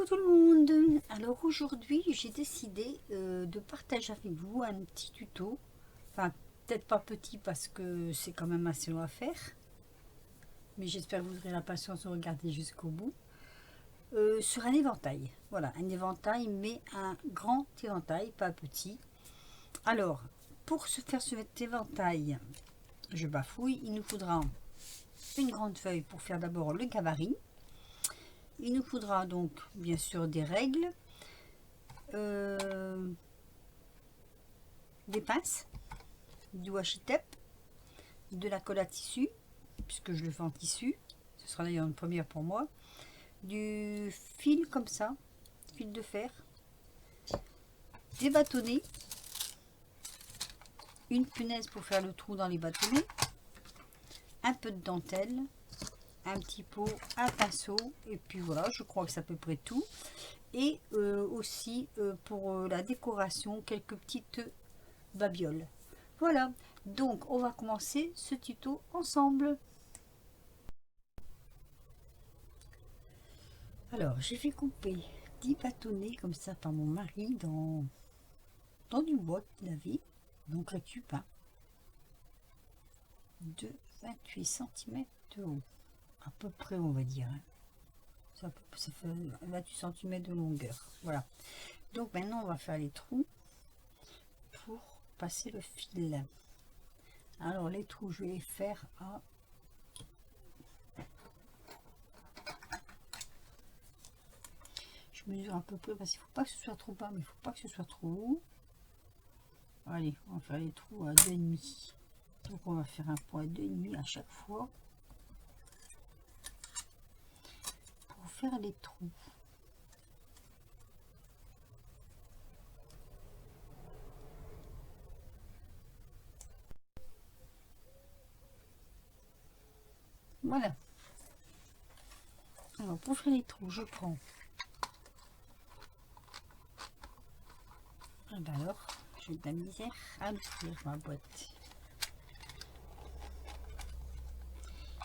tout le monde. Alors aujourd'hui j'ai décidé de partager avec vous un petit tuto, enfin peut-être pas petit parce que c'est quand même assez long à faire, mais j'espère que vous aurez la patience de regarder jusqu'au bout, sur un éventail. Voilà, un éventail, mais un grand éventail, pas petit. Alors pour se faire cet éventail, je bafouille, il nous faudra une grande feuille pour faire d'abord le gabarit. Il nous faudra donc bien sûr des règles, des pinces, du washi tape, de la colle à tissu, puisque je le fais en tissu, ce sera d'ailleurs une première pour moi, du fil comme ça, fil de fer, des bâtonnets, une punaise pour faire le trou dans les bâtonnets, un peu de dentelle, un petit pot, un pinceau, et puis voilà, je crois que c'est à peu près tout. Et aussi pour la décoration, quelques petites babioles. Voilà, donc on va commencer ce tuto ensemble. Alors j'ai fait couper 10 bâtonnets comme ça par mon mari dans du bois qu'il avait, donc récup, hein, de 28 cm de haut, à peu près on va dire, hein. Ça fait 28 cm de longueur. Voilà, donc maintenant on va faire les trous pour passer le fil. Alors les trous je vais les faire à mesure à peu près parce qu'il faut pas que ce soit trop bas, mais il faut pas que ce soit trop haut. Allez, on va faire les trous à 2,5. Donc on va faire un point à 2,5 à chaque fois pour faire les trous. Voilà. Alors pour faire les trous, je prends. Ah ben alors, j'ai de la misère à l'ouvrir ma boîte.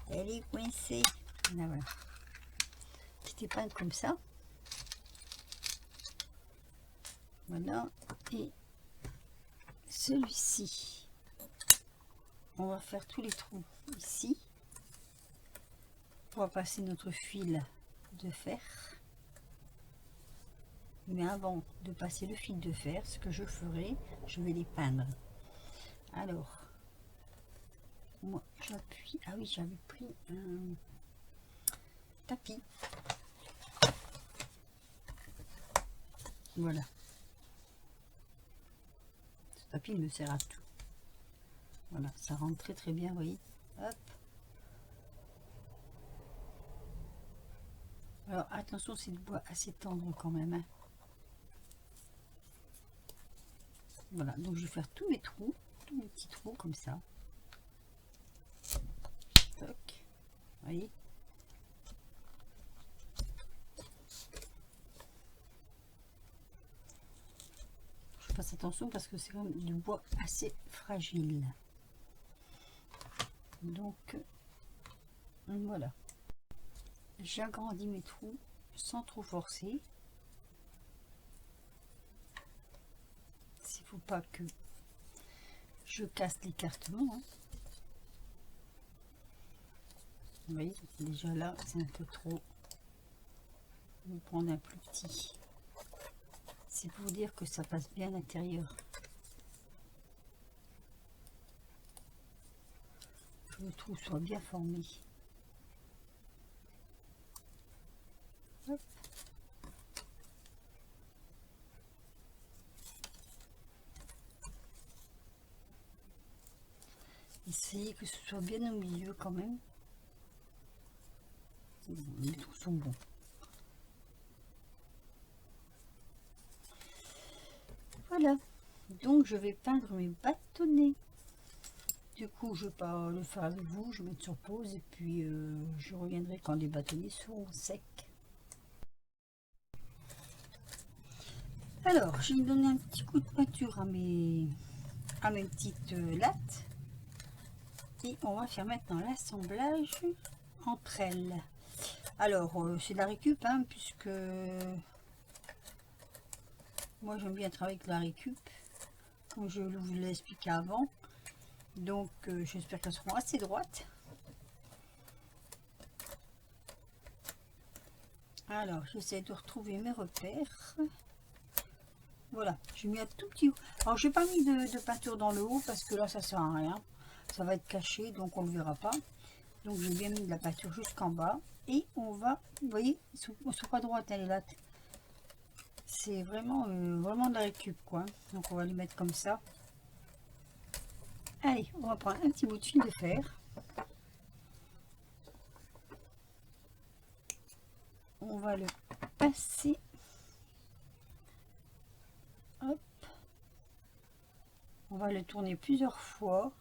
Elle est coincée. Là, voilà. Petite épingle comme ça. Voilà. Et celui-ci, on va faire tous les trous ici. On va passer notre fil de fer. Mais avant de passer le fil de fer, ce que je ferai, je vais les peindre. Alors, moi j'appuie. Ah oui, j'avais pris un tapis. Voilà. Ce tapis il me sert à tout. Voilà, ça rentre très très bien, vous voyez. Hop. Alors attention, c'est de bois assez tendre quand même, hein. Voilà, donc je vais faire tous mes trous, tous mes petits trous comme ça. Toc, vous voyez. Je fasse attention parce que c'est quand même du bois assez fragile. Donc voilà. J'agrandis mes trous sans trop forcer. S'il ne faut pas que je casse l'écartement, hein. Vous voyez, déjà là, c'est un peu trop. Je vais prendre un plus petit. C'est pour dire que ça passe bien à l'intérieur. Que le trou soit bien formé. Hop. Essayez que ce soit bien au milieu quand même. Les trous sont bons. Voilà, donc je vais peindre mes bâtonnets. Du coup, je ne vais pas le faire avec vous, je vais mettre sur pause et puis je reviendrai quand les bâtonnets seront secs. Alors, j'ai donné un petit coup de peinture à mes petites lattes et on va faire maintenant l'assemblage entre elles. Alors, c'est de la récup, hein, puisque Moi j'aime bien travailler avec la récup, comme je vous l'ai expliqué avant. Donc j'espère qu'elles seront assez droites. Alors j'essaie de retrouver mes repères. Voilà, j'ai mis un tout petit. Alors j'ai pas mis de peinture dans le haut parce que là ça sert à rien. Ça va être caché donc on ne le verra pas. Donc j'ai bien mis de la peinture jusqu'en bas. Et on va, vous voyez, ils sont pas droites les lattes. C'est vraiment, vraiment de la récup quoi. Donc on va les mettre comme ça. Allez, on va prendre un petit bout de fil de fer. On va le passer. Hop. On va le tourner plusieurs fois.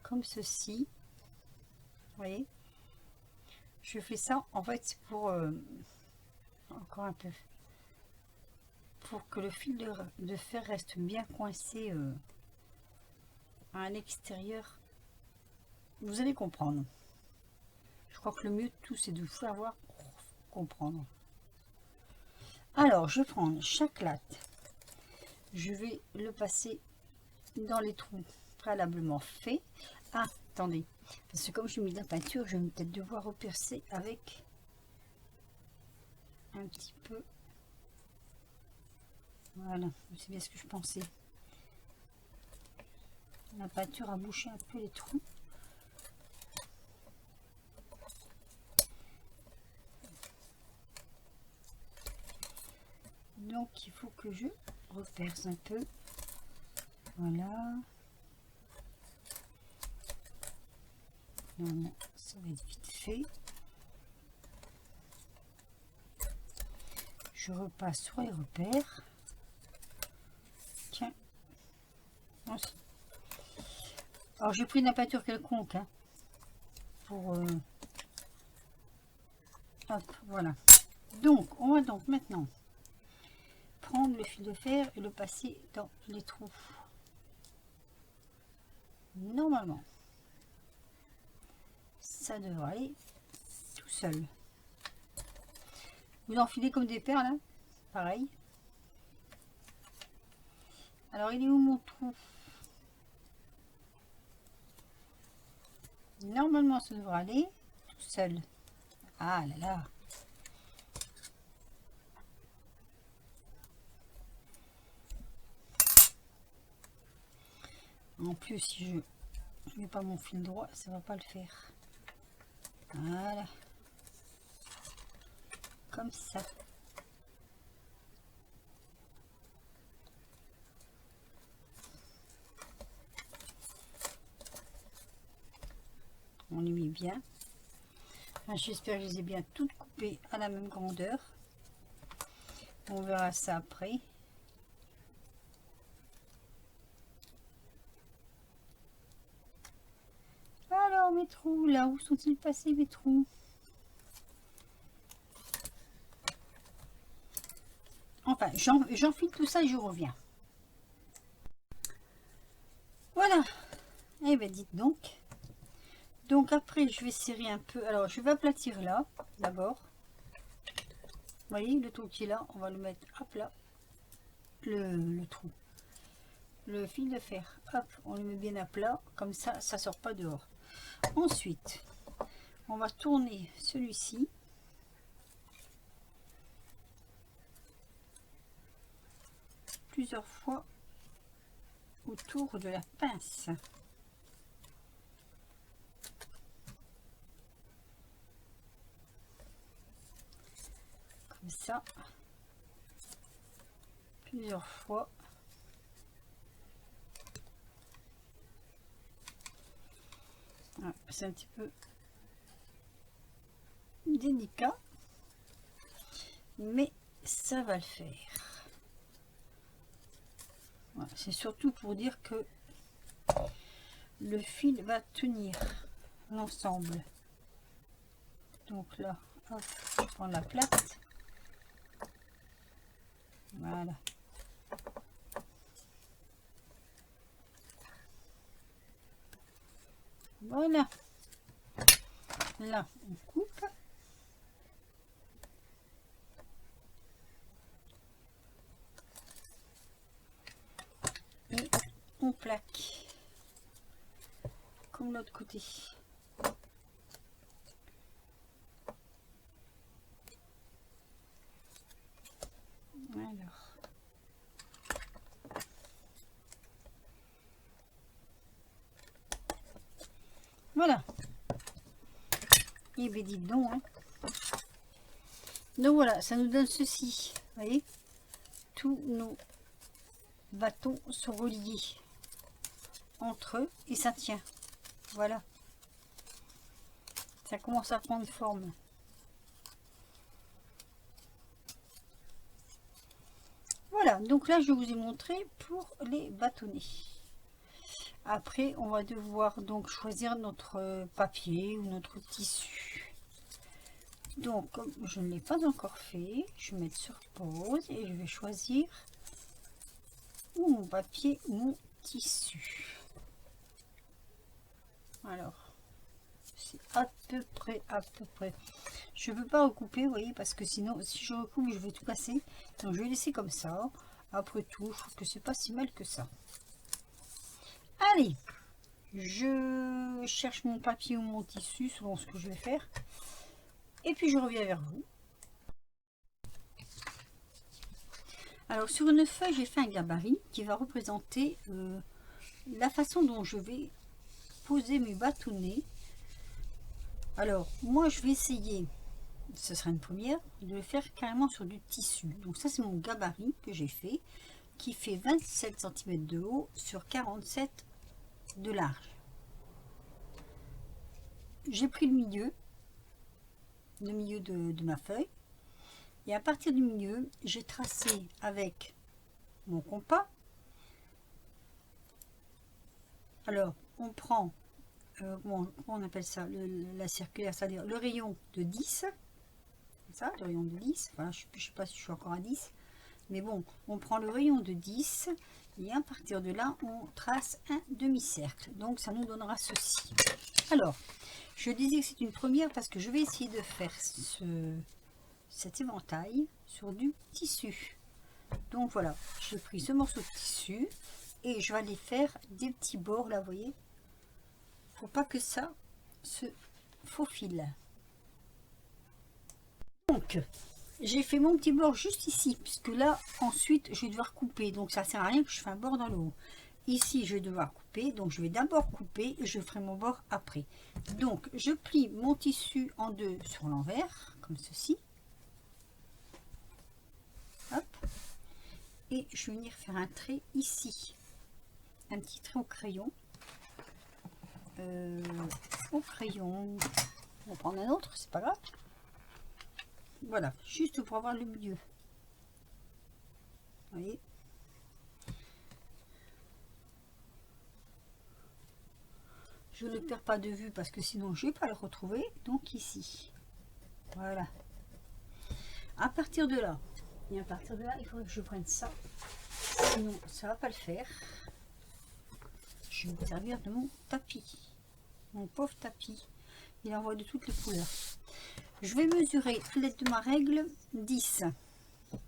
Comme ceci. Vous voyez? Je fais ça en fait pour... encore un peu. Pour que le fil de fer reste bien coincé à l'extérieur. Vous allez comprendre. Je crois que le mieux de tout c'est de vous faire voir pour comprendre. Alors je vais prendre chaque latte. Je vais le passer dans les trous préalablement faits. Ah, attendez. Parce que comme j'ai mis de la peinture, je vais peut-être devoir repercer avec un petit peu. Voilà, c'est bien ce que je pensais. La peinture a bouché un peu les trous. Donc il faut que je reperce un peu. Voilà. Non, ça va être vite fait. Je repasse sur les repères. Tiens. Alors j'ai pris une peinture quelconque hein, pour hop, voilà. Donc on va donc maintenant prendre le fil de fer et le passer dans les trous. Normalement ça devrait aller tout seul. Vous enfilez comme des perles hein, pareil. Alors il est où mon trou? Normalement ça devrait aller tout seul. Ah là là. En plus si je mets pas mon fil droit ça va pas le faire. Voilà. Comme ça. On les met bien. Enfin, j'espère que je les ai bien toutes coupées à la même grandeur. On verra ça après. Alors mes trous, là où sont-ils passés mes trous? Enfin, j'enfile tout ça et je reviens. Voilà. Eh bien dites donc. Donc après je vais serrer un peu. Alors je vais aplatir là d'abord. Vous voyez le trou qui est là, on va le mettre à plat. Le trou. Le fil de fer, hop, on le met bien à plat, comme ça, ça sort pas dehors. Ensuite, on va tourner celui-ci. Plusieurs fois autour de la pince. Comme ça. Plusieurs fois. Voilà, c'est un petit peu délicat. Mais ça va le faire. Voilà, c'est surtout pour dire que le fil va tenir l'ensemble. Donc là, hop, je prends la plate. Voilà. Voilà. Là, on coupe. clac, comme l'autre côté. Alors, voilà. Et bien dites donc, hein. Donc voilà, ça nous donne ceci. Vous voyez, tous nos bâtons sont reliés entre eux et ça tient. Voilà, ça commence à prendre forme. Voilà, donc là je vous ai montré pour les bâtonnets. Après on va devoir donc choisir notre papier ou notre tissu. Donc comme je ne l'ai pas encore fait, je vais mettre sur pause et je vais choisir ou mon papier ou mon tissu. Alors c'est à peu près. Je ne peux pas recouper, vous voyez, parce que sinon si je recoupe je vais tout casser. Donc je vais laisser comme ça. Après tout, je trouve que c'est pas si mal que ça. Allez, je cherche mon papier ou mon tissu selon ce que je vais faire. Et puis je reviens vers vous. Alors sur une feuille, j'ai fait un gabarit qui va représenter la façon dont je vais poser mes bâtonnets. Alors moi je vais essayer, ce sera une première, de le faire carrément sur du tissu. Donc ça c'est mon gabarit que j'ai fait, qui fait 27 cm de haut sur 47 de large. J'ai pris le milieu de ma feuille, et à partir du milieu j'ai tracé avec mon compas. Alors on prend comment on appelle ça, la circulaire, c'est-à-dire le rayon de 10, ça, le rayon de 10, voilà, je ne sais pas si je suis encore à 10, mais bon, on prend le rayon de 10 et à partir de là on trace un demi-cercle, donc ça nous donnera ceci. Alors je disais que c'est une première parce que je vais essayer de faire cet éventail sur du tissu. Donc voilà, j'ai pris ce morceau de tissu et je vais aller faire des petits bords là, vous voyez, pour pas que ça se faufile. Donc j'ai fait mon petit bord juste ici, puisque là ensuite je vais devoir couper, donc ça sert à rien que je fasse un bord dans le haut. Ici je vais devoir couper, donc je vais d'abord couper et je ferai mon bord après. Donc je plie mon tissu en deux sur l'envers comme ceci. Hop. Et je vais venir faire un trait ici, un petit trait au crayon. On va prendre un autre, c'est pas grave. Voilà, juste pour avoir le milieu. Vous voyez, je ne le perds pas de vue parce que sinon je vais pas le retrouver. Donc ici, voilà. À partir de là, et à partir de là, il faudrait que je prenne ça, sinon ça va pas le faire. Je vais me servir de mon tapis, mon pauvre tapis. Il envoie de toutes les couleurs. Je vais mesurer à l'aide de ma règle 10. Vous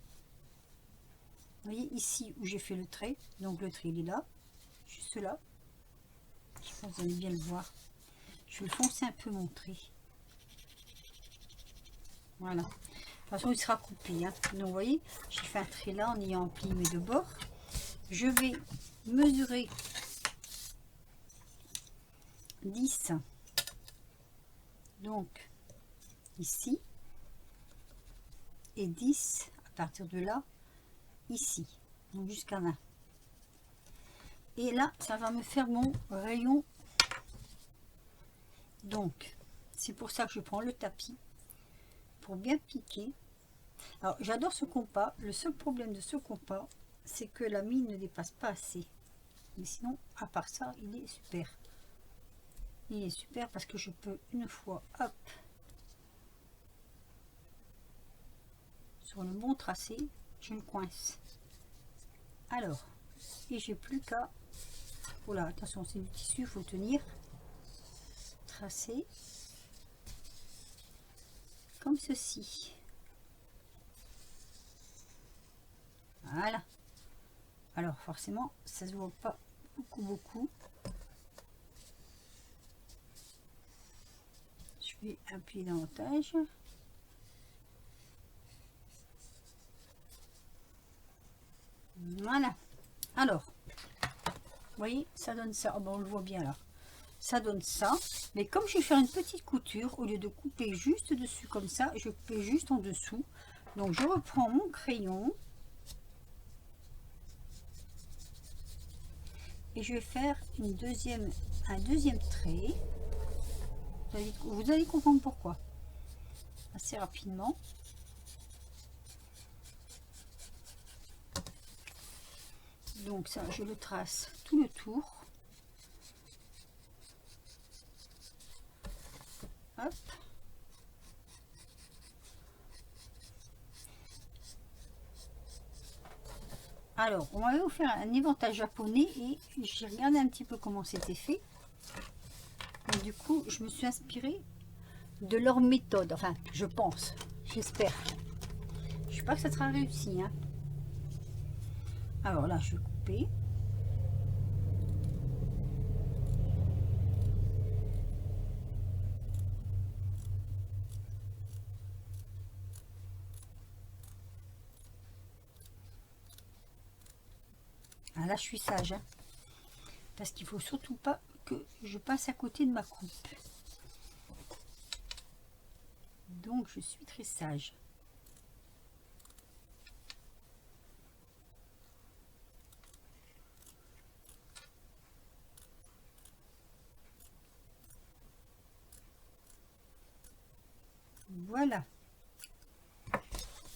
voyez ici où j'ai fait le trait, donc le trait il est là, juste là. Je pense que vous allez bien le voir. Je vais foncer un peu mon trait. Voilà. De toute façon il sera coupé, hein. Donc vous voyez, j'ai fait un trait là en ayant plié mes deux bords. Je vais mesurer 10. Donc ici et 10 à partir de là ici, donc jusqu'à 20. Et là ça va me faire mon rayon, donc c'est pour ça que je prends le tapis pour bien piquer. Alors j'adore ce compas, le seul problème de ce compas c'est que la mine ne dépasse pas assez, mais sinon à part ça il est super. Il est super parce que je peux une fois, hop, sur le bon tracé, je me coince. Alors, et j'ai plus qu'à, oh là, attention, c'est du tissu, il faut tenir, tracer, comme ceci. Voilà. Alors forcément, ça se voit pas beaucoup. Je vais appuyer davantage. Voilà. Alors, vous voyez, ça donne ça. Oh, ben, on le voit bien là. Ça donne ça. Mais comme je vais faire une petite couture, au lieu de couper juste dessus comme ça, je coupe juste en dessous. Donc, je reprends mon crayon. Et je vais faire un deuxième trait. Vous allez comprendre pourquoi. Assez rapidement. Donc ça, je le trace tout le tour. Hop. Alors, on va vous faire un éventail japonais et j'ai regardé un petit peu comment c'était fait. Et du coup, je me suis inspirée de leur méthode. Enfin, je pense, j'espère. Je ne sais pas que ça sera réussi, hein. Alors là, je vais couper. Ah, là, je suis sage, hein, parce qu'il faut surtout pas que je passe à côté de ma coupe. Donc, je suis très sage. Voilà.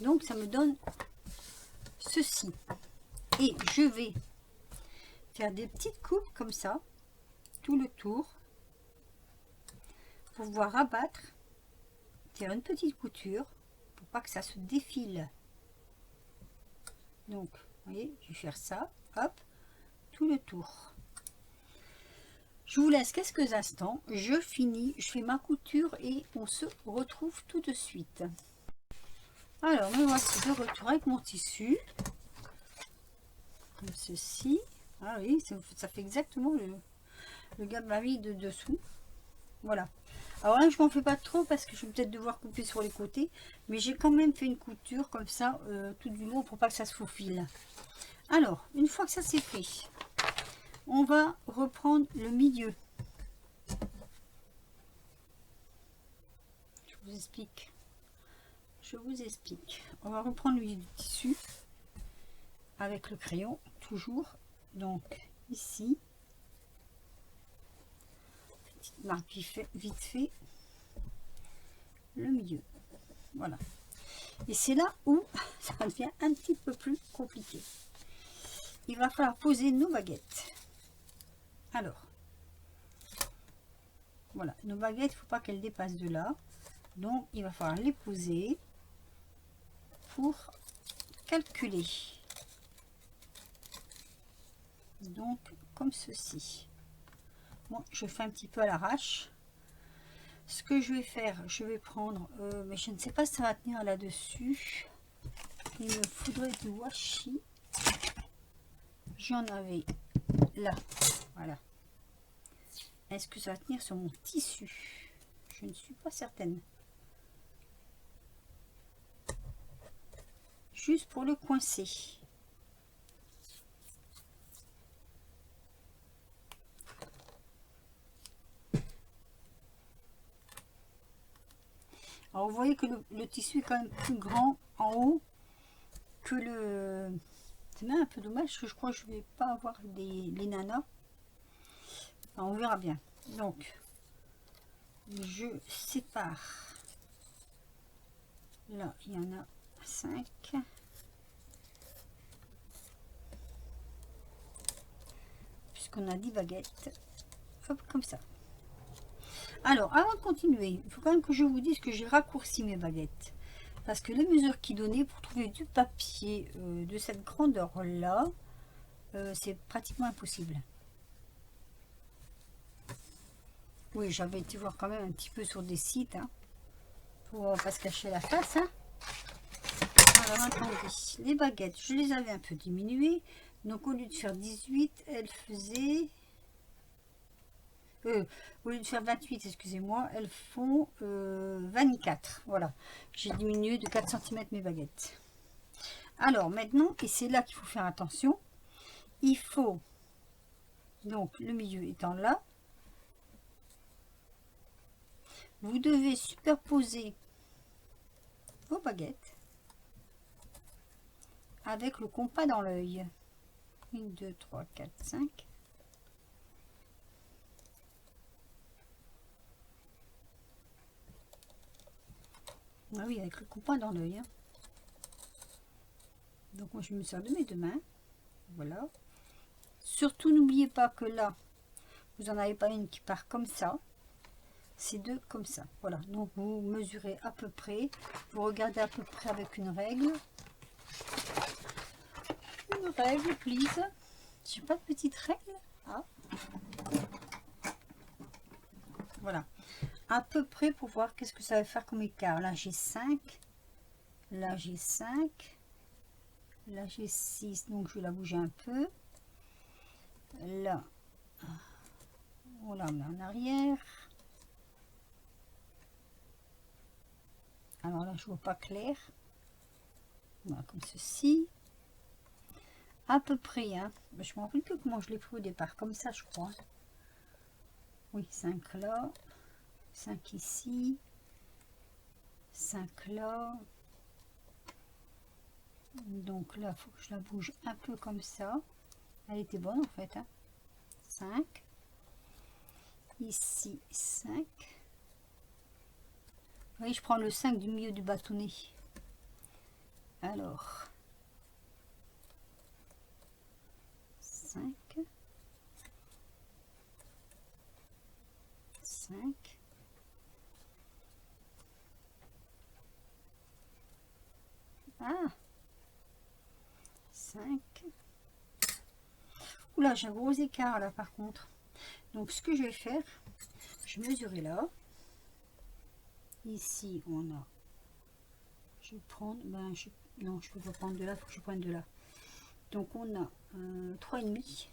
Donc, ça me donne ceci. Et je vais faire des petites coupes comme ça, tout le tour, pour pouvoir rabattre, faire une petite couture, pour pas que ça se défile. Donc, vous voyez, je vais faire ça, hop, tout le tour. Je vous laisse quelques instants, je finis, je fais ma couture et on se retrouve tout de suite. Alors, me voici de retour avec mon tissu, comme ceci. Ah oui, ça fait exactement le gabarit de dessous. Voilà. Alors là, je m'en fais pas trop parce que je vais peut-être devoir couper sur les côtés, mais j'ai quand même fait une couture comme ça tout du long pour pas que ça se faufile. Alors, une fois que ça c'est fait, on va reprendre le milieu. Je vous explique. On va reprendre le milieu du tissu avec le crayon, toujours. Donc, ici, petite marque vite fait, le milieu. Voilà. Et c'est là où ça devient un petit peu plus compliqué. Il va falloir poser nos baguettes. Alors, voilà, nos baguettes, il ne faut pas qu'elles dépassent de là. Donc, il va falloir les poser pour calculer. Donc, comme ceci. Bon, je fais un petit peu à l'arrache. Ce que je vais faire, je vais prendre, mais je ne sais pas si ça va tenir là-dessus. Il me faudrait du washi. J'en avais là, voilà. Est-ce que ça va tenir sur mon tissu? Je ne suis pas certaine. Juste pour le coincer. Alors vous voyez que le tissu est quand même plus grand en haut que le... C'est même un peu dommage parce que je crois que je vais pas avoir les nanas. Enfin, on verra bien. Donc, je sépare. Là, il y en a 5. Puisqu'on a 10 baguettes. Hop, comme ça. Alors, avant de continuer, il faut quand même que je vous dise que j'ai raccourci mes baguettes. Parce que les mesures qui donnaient pour trouver du papier de cette grandeur-là, c'est pratiquement impossible. Oui, j'avais été voir quand même un petit peu sur des sites, hein, pour pas se cacher la face. Hein. Alors, attendez, les baguettes, je les avais un peu diminuées, Donc au lieu de faire 18, elle faisait... au lieu de faire 28, excusez-moi, elles font 24. Voilà, j'ai diminué de 4 cm mes baguettes. Alors maintenant, et c'est là qu'il faut faire attention, il faut, donc le milieu étant là, vous devez superposer vos baguettes avec le compas dans l'œil. 1, 2, 3, 4, 5. Ah oui, avec le compas dans l'œil. Hein. Donc moi je me sers de mes deux mains. Voilà. Surtout n'oubliez pas que là, vous n'en avez pas une qui part comme ça. C'est deux comme ça. Voilà. Donc vous mesurez à peu près. Vous regardez à peu près avec une règle. Une règle, please. J'ai pas de petite règle. Ah. Voilà. À peu près pour voir qu'est-ce que ça va faire comme écart. Là j'ai 5. Là j'ai 5. Là j'ai 6. Donc je vais la bouger un peu. Là. On la met en arrière. Alors là, je vois pas clair. Voilà, comme ceci. À peu près, hein. Je me rappelle plus comment je l'ai pris au départ. Comme ça, je crois. Oui, 5 là. 5 ici. 5 là. Donc là, il faut que je la bouge un peu comme ça. Elle était bonne en fait. Hein. 5. Ici, 5. Vous voyez, je prends le 5 du milieu du bâtonnet. Alors, 5, 5, ah, 5. Oula, j'ai un gros écart là par contre. Donc ce que je vais faire, je vais mesurer là. Ici, on a... Je vais prendre... Ben, non, je peux pas prendre de là, il faut que je prenne de là. Donc, on a 3,5.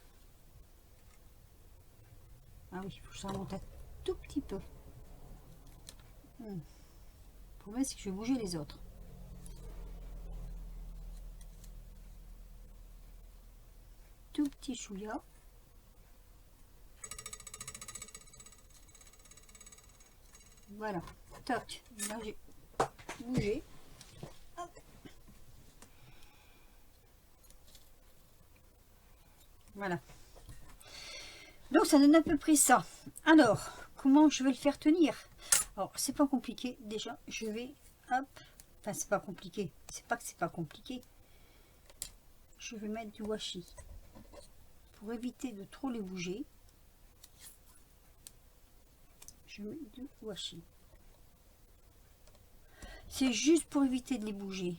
Ah oui, il faut que je remonte un tout petit peu. Le problème, c'est que je vais bouger les autres. Tout petit chouïa. Voilà. Toc. Là, j'ai bougé. Hop. Voilà. Donc, ça donne à peu près ça. Alors, comment je vais le faire tenir? Alors, c'est pas compliqué. Déjà, je vais... Hop. Enfin, c'est pas compliqué. C'est pas que c'est pas compliqué. Je vais mettre du washi. Pour éviter de trop les bouger. Je mets du washi. C'est juste pour éviter de les bouger.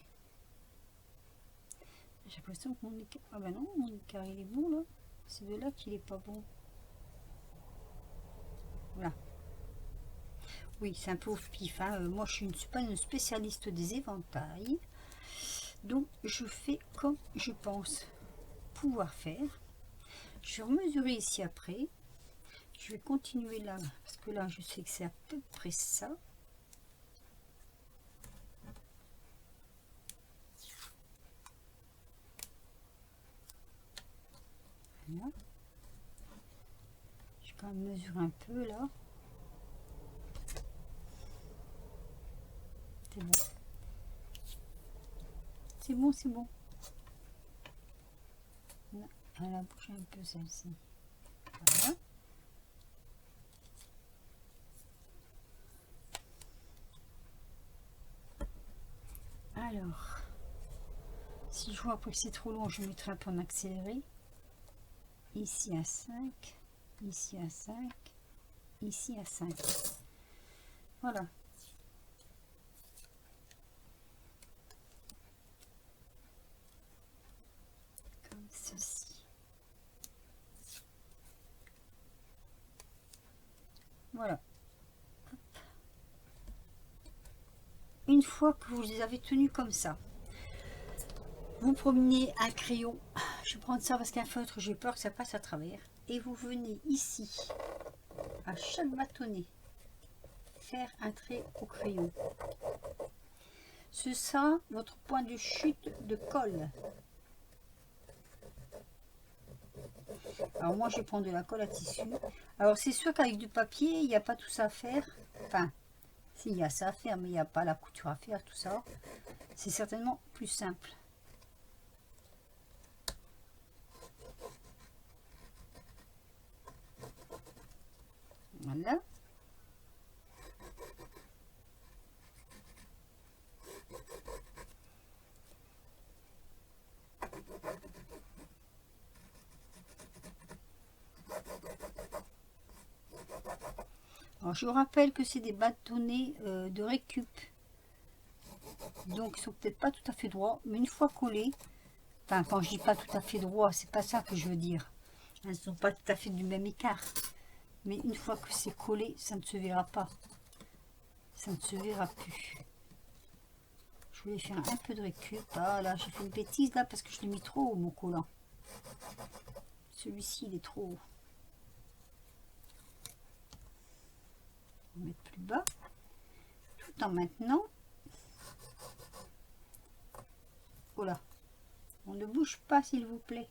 J'ai l'impression que mon écart... Ah ben non, mon écart il est bon là. C'est de là qu'il est pas bon. Voilà. Oui, c'est un peu au pif. Hein. Moi, je ne suis pas une spécialiste des éventails. Donc, je fais comme je pense pouvoir faire. Je vais mesurer ici après. Je vais continuer là. Parce que là, je sais que c'est à peu près ça. Voilà. Je vais quand même mesurer un peu là. C'est bon. C'est bon, c'est bon. Elle a bougé un peu celle-ci. Voilà. Alors, si je vois que c'est trop long, je mettrai un peu en accéléré. Ici à 5, ici à 5, ici à 5. Voilà. Comme ceci. Voilà. Hop. Une fois que vous les avez tenus comme ça, vous prenez un crayon. Je vais prendre ça parce qu'un feutre, j'ai peur que ça passe à travers. Et vous venez ici, à chaque bâtonnet, faire un trait au crayon. Ce sera votre point de chute de colle. Alors moi, je vais prendre de la colle à tissu. Alors c'est sûr qu'avec du papier, il n'y a pas tout ça à faire. Enfin, si, il y a ça à faire, mais il n'y a pas la couture à faire, tout ça. C'est certainement plus simple. Voilà. Alors je vous rappelle que c'est des bâtonnets de récup. Donc ils sont peut-être pas tout à fait droits, mais une fois collés, enfin quand je dis pas tout à fait droits, c'est pas ça que je veux dire. Elles ne sont pas tout à fait du même écart. Mais une fois que c'est collé, ça ne se verra pas. Ça ne se verra plus. Je voulais faire un peu de récup. Ah là, j'ai fait une bêtise là parce que je l'ai mis trop haut mon collant. Celui-ci, il est trop haut. On va mettre plus bas. Tout en maintenant. Voilà. On ne bouge pas s'il vous plaît.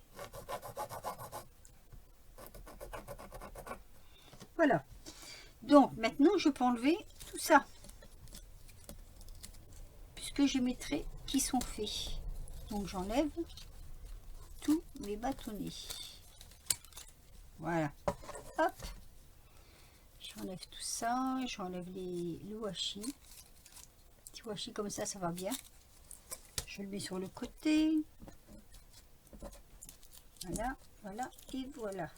Voilà. Donc maintenant, je peux enlever tout ça. Puisque j'ai mes traits qui sont faits. Donc j'enlève tous mes bâtonnets. Voilà. Hop. J'enlève tout ça. J'enlève le washi. Petit washi comme ça va bien. Je le mets sur le côté. Voilà, voilà et voilà.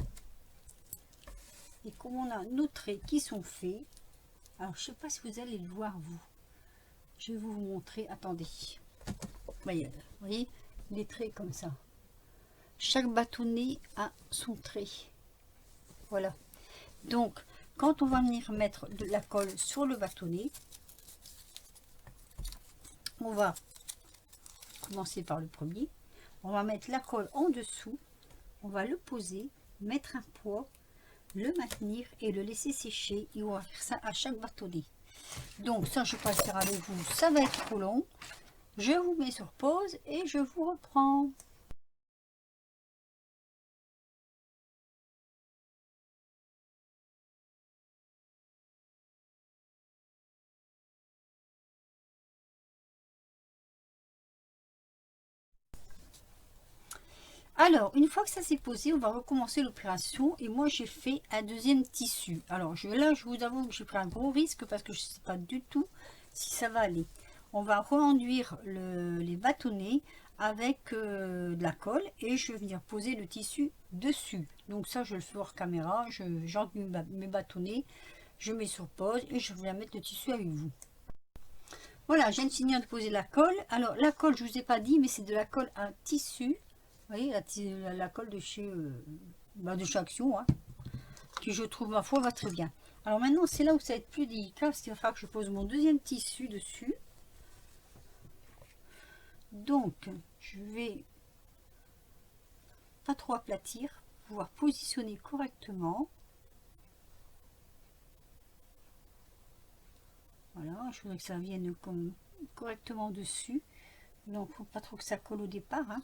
Et comme on a nos traits qui sont faits, alors je sais pas si vous allez le voir vous. Je vais vous montrer. Attendez. Voyez, les traits comme ça. Chaque bâtonnet a son trait. Voilà. Donc, quand on va venir mettre de la colle sur le bâtonnet, on va commencer par le premier. On va mettre la colle en dessous. On va le poser, mettre un poids, le maintenir et le laisser sécher. Et on va faire ça à chaque bâtonnet. Donc ça, je ne vais pas le faire avec vous. Ça va être trop long. Je vous mets sur pause et je vous reprends. Alors, une fois que ça s'est posé, on va recommencer l'opération. Et moi, j'ai fait un deuxième tissu. Alors, là, je vous avoue que j'ai pris un gros risque parce que je ne sais pas du tout si ça va aller. On va re-enduire les bâtonnets avec de la colle et je vais venir poser le tissu dessus. Donc ça, je le fais hors caméra. J'enduis mes bâtonnets, je mets sur pause et je viens mettre le tissu avec vous. Voilà, je viens de finir de poser la colle. Alors, la colle, je ne vous ai pas dit, mais c'est de la colle à tissu. Vous voyez, la colle de chez Action, hein, qui je trouve, ma foi, va très bien. Alors maintenant, c'est là où ça va être plus délicat, parce qu'il va falloir que je pose mon deuxième tissu dessus. Donc, je vais pas trop aplatir, pouvoir positionner correctement. Voilà, je voudrais que ça vienne correctement dessus. Donc, faut pas trop que ça colle au départ, hein.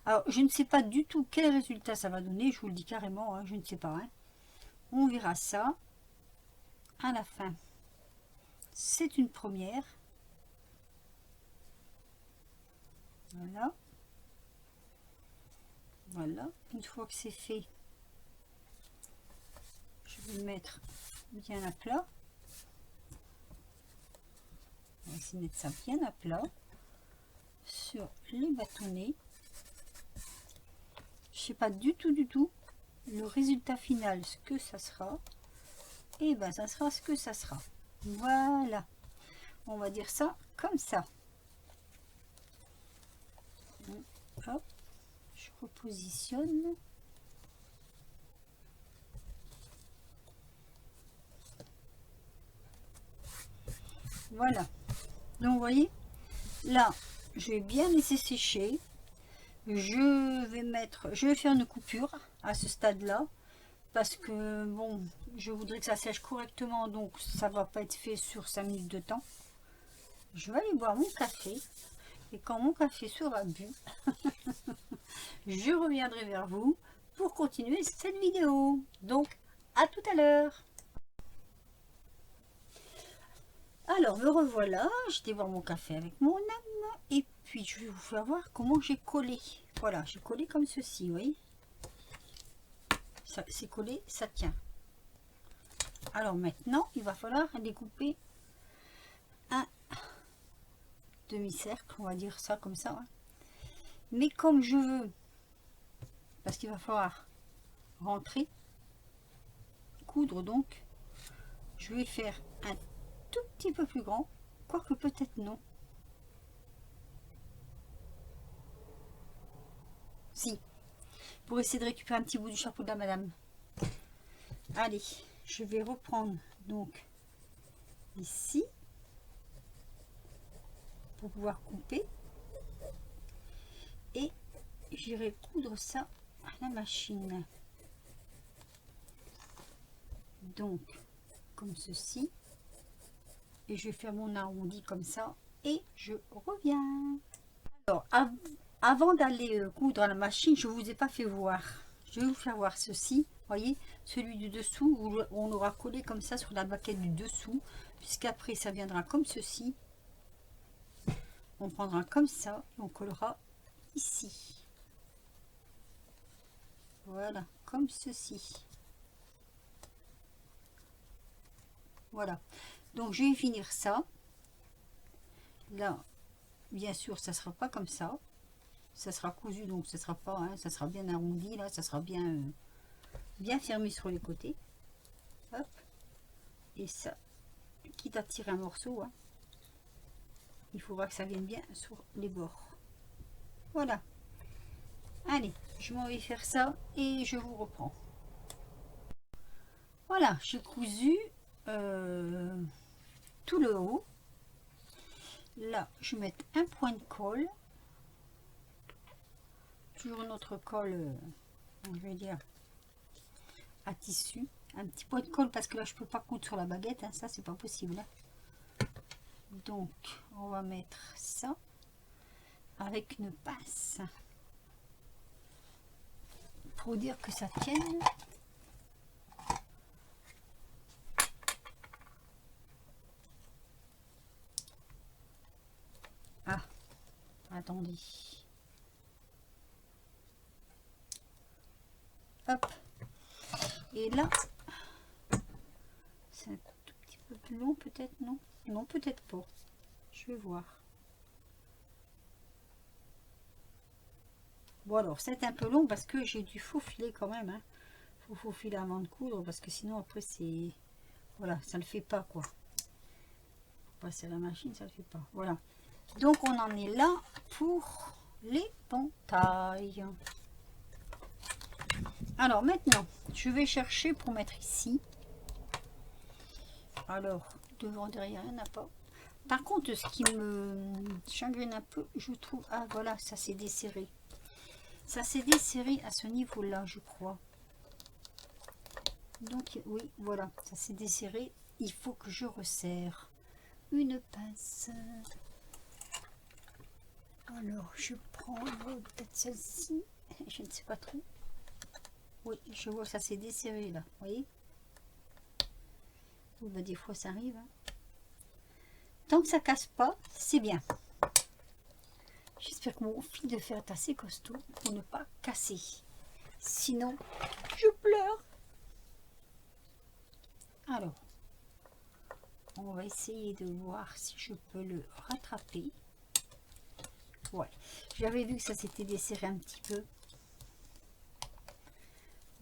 Alors, je ne sais pas du tout quel résultat ça va donner, je vous le dis carrément, hein, je ne sais pas. Hein. On verra ça à la fin. C'est une première. Voilà. Voilà. Une fois que c'est fait, je vais le mettre bien à plat. On va essayer de mettre ça bien à plat sur les bâtonnets. Je sais pas du tout le résultat final, ce que ça sera. Et ben ça sera ce que ça sera. Voilà. On va dire ça comme ça. Hop. Je repositionne. Voilà. Donc vous voyez, Là, je vais bien laisser sécher. Je vais faire une coupure à ce stade-là. Parce que, bon, je voudrais que ça sèche correctement. Donc, ça va pas être fait sur 5 minutes de temps. Je vais aller boire mon café. Et quand mon café sera bu, je reviendrai vers vous pour continuer cette vidéo. Donc, à tout à l'heure. Alors, me revoilà. J'étais boire mon café avec mon âme. Et puis, je vais vous faire voir comment j'ai collé. Voilà, j'ai collé comme ceci, vous voyez. C'est collé, ça tient. Alors maintenant, il va falloir découper un demi-cercle, on va dire ça comme ça. Hein. Mais comme je veux, parce qu'il va falloir rentrer, coudre donc, je vais faire un tout petit peu plus grand, quoique peut-être non. Si, pour essayer de récupérer un petit bout du chapeau de la madame. Allez, je vais reprendre donc ici pour pouvoir couper et j'irai coudre ça à la machine. Donc comme ceci, et je vais faire mon arrondi comme ça et je reviens. Alors avant d'aller coudre à la machine, je vous ai pas fait voir, je vais vous faire voir ceci. Voyez, celui du dessous où on aura collé comme ça sur la baquette du dessous, puisqu'après ça viendra comme ceci. On prendra comme ça et on collera ici. Voilà, comme ceci. Voilà, donc je vais finir ça. Là, bien sûr, ça sera pas comme ça. Ça sera cousu, donc ça sera pas, hein, ça sera bien arrondi. Là, ça sera bien, bien fermé sur les côtés. Hop. Et ça, quitte à tirer un morceau, hein, il faudra que ça vienne bien sur les bords. Voilà. Allez, je m'en vais faire ça et je vous reprends. Voilà, j'ai cousu tout le haut. Là, je vais mettre un point de colle. Toujours notre colle, je vais dire, à tissu. Un petit point de colle parce que là, je peux pas coudre sur la baguette. Hein, ça, c'est pas possible. Hein. Donc, on va mettre ça avec une pince. Pour dire que ça tienne. Ah, attendez. Hop. Et là, c'est un tout petit peu plus long peut-être, non? Non, peut-être pas. Je vais voir. Bon alors, c'est un peu long parce que j'ai dû faufiler quand même. Hein. Faut faufiler avant de coudre parce que sinon après c'est... Voilà, ça ne le fait pas quoi. Pour passer à la machine, ça ne le fait pas. Voilà. Donc on en est là pour l'éventail. Alors maintenant, je vais chercher pour mettre ici. Alors, devant, derrière, il n'y en a pas. Par contre, ce qui me chagrine un peu, je trouve... Ah voilà, ça s'est desserré. Ça s'est desserré à ce niveau-là, je crois. Donc oui, voilà, ça s'est desserré. Il faut que je resserre une pince. Alors, je prends peut-être celle-ci. Je ne sais pas trop. Oui, je vois, ça s'est desserré là. Vous voyez? Bah, des fois, ça arrive. Hein. Tant que ça casse pas, c'est bien. J'espère que mon fil de fer est assez costaud pour ne pas casser. Sinon, je pleure. Alors, on va essayer de voir si je peux le rattraper. Ouais, j'avais vu que ça s'était desserré un petit peu.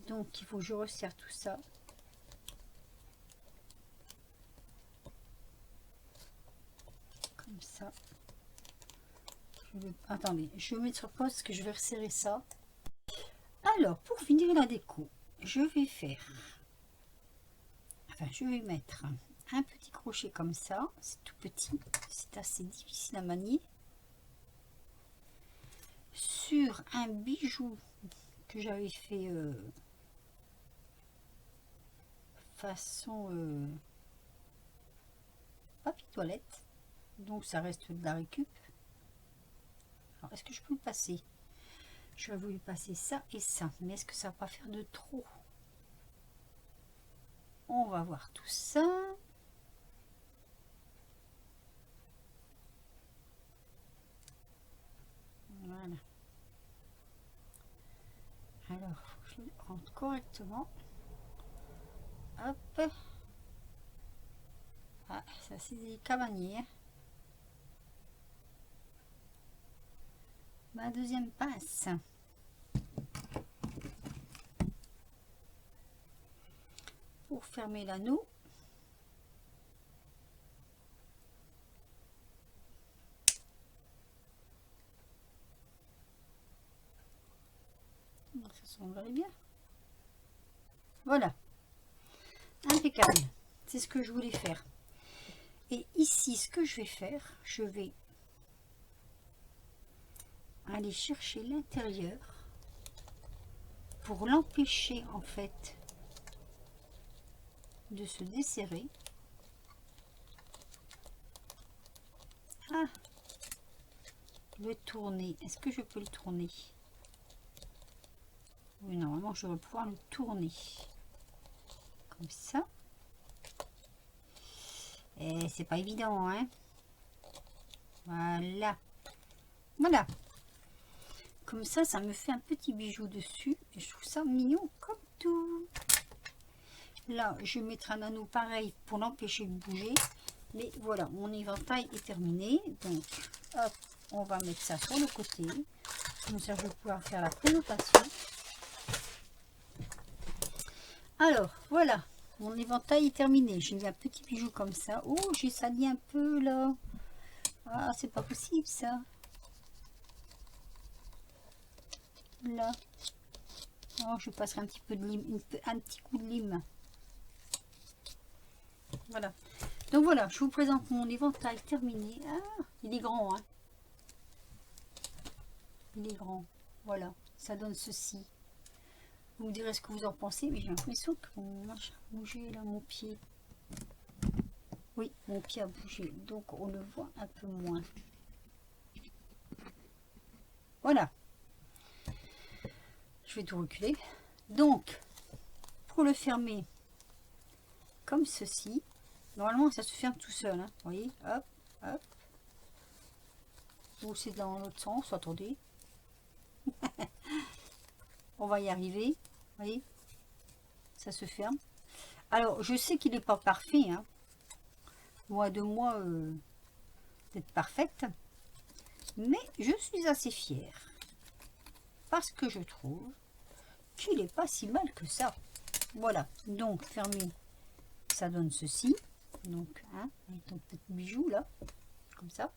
Donc, il faut que je resserre tout ça. Comme ça. Attendez, je vais mettre sur pause parce que je vais resserrer ça. Alors, pour finir la déco, je vais faire... Enfin, je vais mettre un petit crochet comme ça. C'est tout petit. C'est assez difficile à manier. sur un bijou que j'avais fait façon papier toilette, donc ça reste de la récup. Alors est-ce que je peux le passer? Je vais voulu passer ça et ça, mais est-ce que ça va pas faire de trop? On va voir tout ça. Voilà. Alors, faut que je le rentre correctement. Hop. Ah, ça c'est des cavaniers. Ma deuxième pince. Pour fermer l'anneau. Ça semblerait bien. Voilà. Impeccable. C'est ce que je voulais faire. Et ici, ce que je vais faire, je vais aller chercher l'intérieur pour l'empêcher en fait de se desserrer. Ah, le tourner. Est-ce que je peux le tourner? Oui, normalement, je vais pouvoir le tourner comme ça. Et c'est pas évident, hein. Voilà. Voilà. Comme ça me fait un petit bijou dessus. Et je trouve ça mignon comme tout. Là, je vais mettre un anneau pareil pour l'empêcher de bouger. Mais voilà, mon éventail est terminé. Donc, hop, on va mettre ça sur le côté. Comme ça, je vais pouvoir faire la présentation. Alors, voilà. Mon éventail est terminé. J'ai mis un petit bijou comme ça. Oh, j'ai sali un peu là. Ah, c'est pas possible ça. Là. Oh, je passerai un petit peu de lime, un petit coup de lime. Voilà. Donc voilà, je vous présente mon éventail terminé. Ah, il est grand, hein. Il est grand. Voilà, ça donne ceci. Vous me direz ce que vous en pensez, mais j'ai l'impression que mon machin a bougé là, mon pied. Oui, mon pied a bougé, donc on le voit un peu moins. Voilà. Je vais tout reculer. Donc, pour le fermer comme ceci, normalement ça se ferme tout seul, hein. Vous voyez, hop, hop. Ou c'est dans l'autre sens, attendez. On va y arriver, vous voyez, ça se ferme. Alors, je sais qu'il n'est pas parfait, hein. Loin de moi d'être parfaite, mais je suis assez fière parce que je trouve qu'il n'est pas si mal que ça. Voilà, donc fermé, ça donne ceci. Donc, hein, avec ton petit bijou là, comme ça.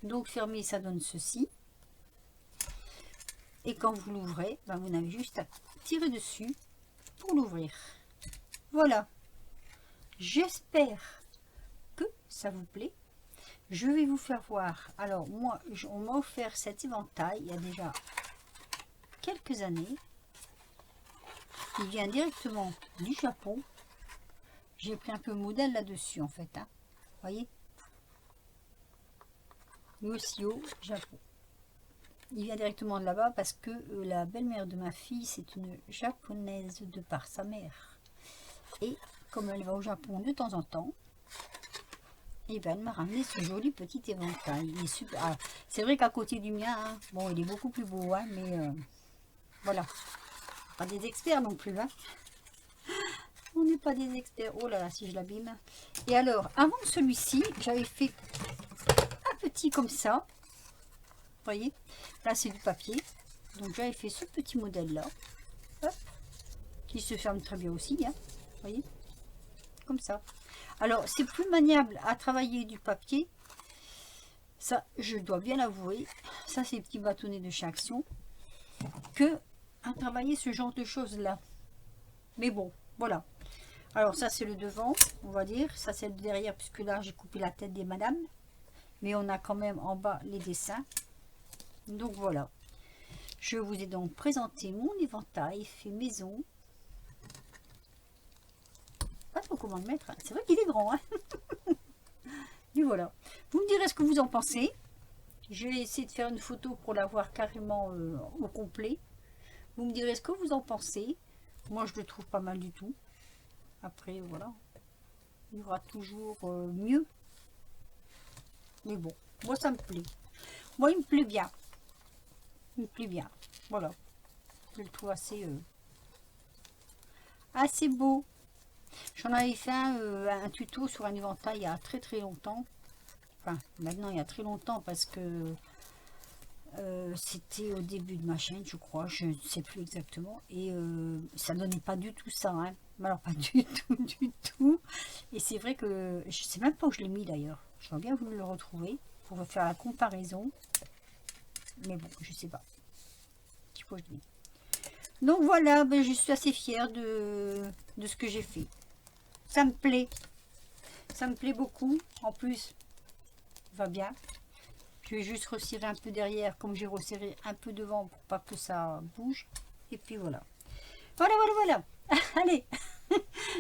Donc fermé, ça donne ceci. Et quand vous l'ouvrez, ben, vous n'avez juste à tirer dessus pour l'ouvrir. Voilà. J'espère que ça vous plaît. Je vais vous faire voir. Alors moi, on m'a offert cet éventail il y a déjà quelques années. Il vient directement du Japon. J'ai pris un peu modèle là-dessus en fait. Hein. Vous voyez, aussi au Japon. Il vient directement de là-bas parce que la belle-mère de ma fille, c'est une japonaise de par sa mère. Et comme elle va au Japon de temps en temps, et ben elle m'a ramené ce joli petit éventail. Il est super. Ah, c'est vrai qu'à côté du mien, hein, bon, il est beaucoup plus beau, hein, mais voilà. Pas des experts non plus, hein. On n'est pas des experts. Oh là là, si je l'abîme. Et alors, avant celui-ci, j'avais fait un petit comme ça. Vous voyez, là c'est du papier. Donc j'avais fait ce petit modèle là. Hop, qui se ferme très bien aussi. Hein, vous voyez, comme ça. Alors c'est plus maniable à travailler du papier. Ça, je dois bien l'avouer. Ça, c'est les petits bâtonnets de chez Action. Que à travailler ce genre de choses là. Mais bon, voilà. Alors ça c'est le devant, on va dire. Ça c'est le derrière, puisque là j'ai coupé la tête des madames. Mais on a quand même en bas les dessins. Donc voilà, je vous ai donc présenté mon éventail fait maison. Pas trop comment le mettre, hein. C'est vrai qu'il est grand, hein. Et voilà, vous me direz ce que vous en pensez. Je vais essayer de faire une photo pour l'avoir carrément au complet. Vous me direz ce que vous en pensez. Moi je le trouve pas mal du tout. Après voilà, il y aura toujours mieux. Mais bon, moi ça me plaît. Moi il me plaît bien. Il me plaît bien. Voilà. Je le trouve assez beau. J'en avais fait un tuto sur un éventail il y a très longtemps. Enfin, maintenant il y a très longtemps parce que c'était au début de ma chaîne, je crois. Je ne sais plus exactement. Et ça donnait pas du tout ça. Hein. Mais alors pas du tout, du tout. Et c'est vrai que je sais même pas où je l'ai mis d'ailleurs. J'aurais bien voulu le retrouver pour faire la comparaison. Mais bon, je sais pas. Je sais pas où je l'ai mis. Donc voilà, ben, je suis assez fière de ce que j'ai fait. Ça me plaît. Ça me plaît beaucoup. En plus, va bien. Je vais juste resserrer un peu derrière, comme j'ai resserré un peu devant pour pas que ça bouge. Et puis voilà. Voilà. Allez,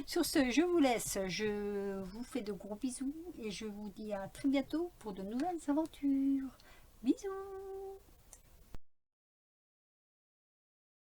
sur ce, je vous laisse. Je vous fais de gros bisous et je vous dis à très bientôt pour de nouvelles aventures. Bisous.